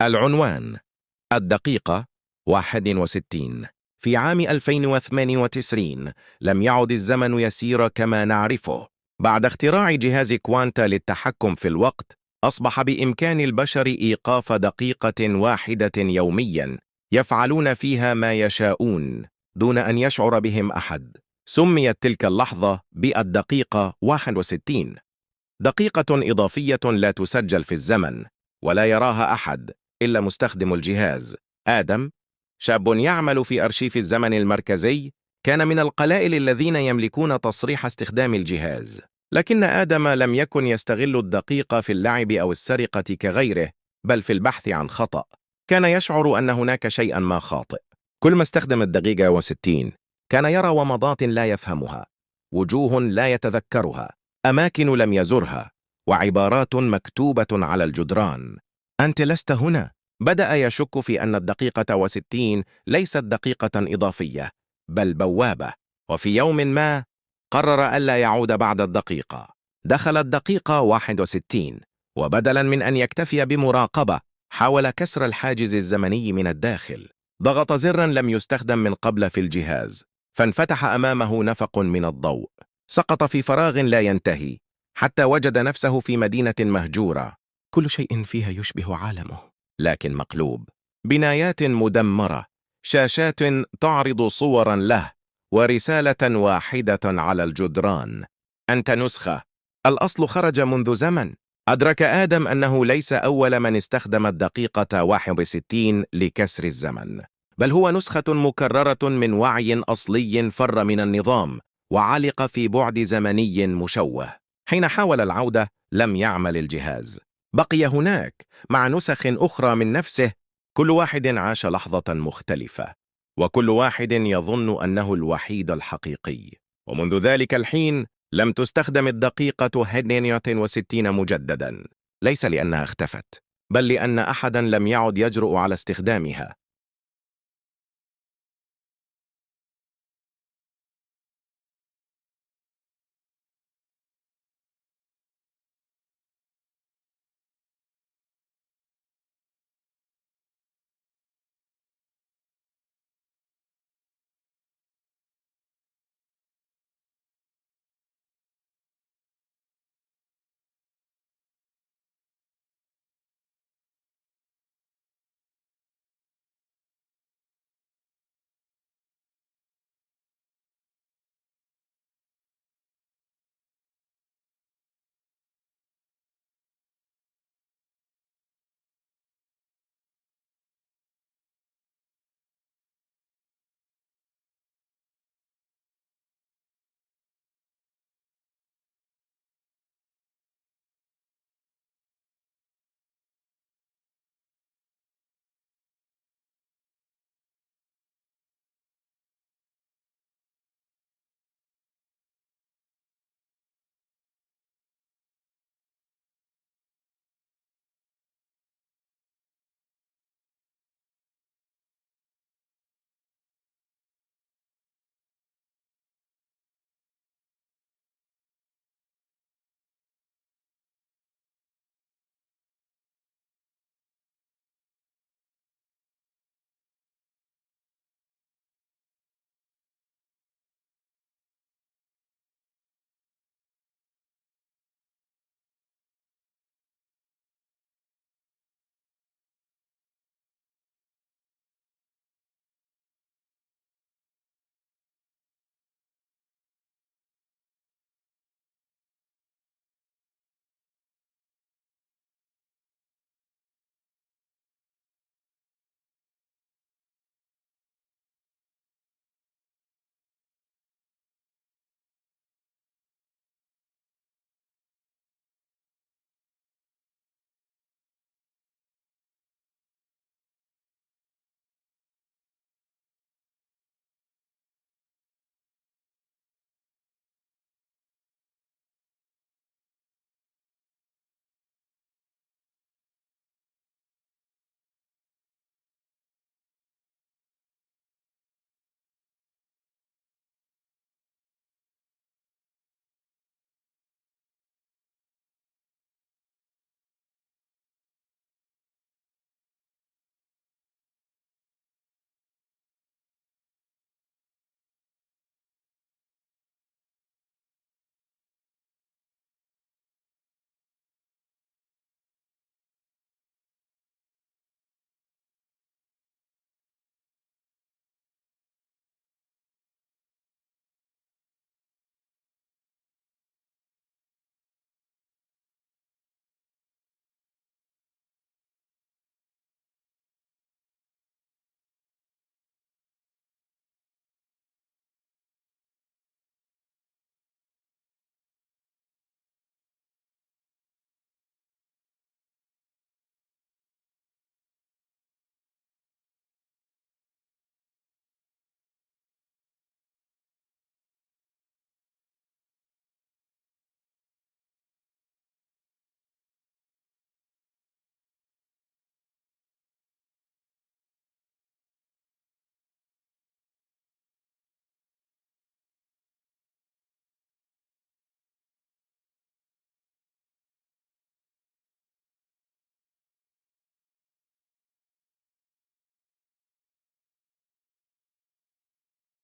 العنوان: الدقيقة 61. في عام 2098 لم يعد الزمن يسير كما نعرفه. بعد اختراع جهاز كوانتا للتحكم في الوقت، أصبح بإمكان البشر إيقاف دقيقة واحدة يومياً يفعلون فيها ما يشاءون دون أن يشعر بهم أحد. سميت تلك اللحظة بالدقيقة 61، دقيقة إضافية لا تسجل في الزمن ولا يراها أحد إلا مستخدم الجهاز. آدم، شاب يعمل في أرشيف الزمن المركزي، كان من القلائل الذين يملكون تصريح استخدام الجهاز. لكن آدم لم يكن يستغل الدقيقة في اللعب أو السرقة كغيره، بل في البحث عن خطأ. كان يشعر أن هناك شيئا ما خاطئ. كل ما استخدم الدقيقة 60 كان يرى ومضات لا يفهمها، وجوه لا يتذكرها، أماكن لم يزرها، وعبارات مكتوبة على الجدران. أنت لست هنا. بدأ يشك في أن الدقيقة 60 ليست دقيقة إضافية، بل بوابة. وفي يوم ما قرر ألا يعود بعد الدقيقة. دخل الدقيقة 61، وبدلا من أن يكتفي بمراقبة، حاول كسر الحاجز الزمني من الداخل. ضغط زرا لم يستخدم من قبل في الجهاز، فانفتح أمامه نفق من الضوء. سقط في فراغ لا ينتهي، حتى وجد نفسه في مدينة مهجورة. كل شيء فيها يشبه عالمه، لكن مقلوب. بنايات مدمرة، شاشات تعرض صورا له، ورسالة واحدة على الجدران: أنت نسخة، الأصل خرج منذ زمن. أدرك آدم أنه ليس أول من استخدم الدقيقة 61 لكسر الزمن، بل هو نسخة مكررة من وعي أصلي فر من النظام وعلق في بعد زمني مشوه. حين حاول العودة لم يعمل الجهاز. بقي هناك مع نسخ أخرى من نفسه، كل واحد عاش لحظة مختلفة، وكل واحد يظن أنه الوحيد الحقيقي. ومنذ ذلك الحين لم تستخدم الدقيقة 61 مجددا، ليس لأنها اختفت، بل لأن أحدا لم يعد يجرؤ على استخدامها.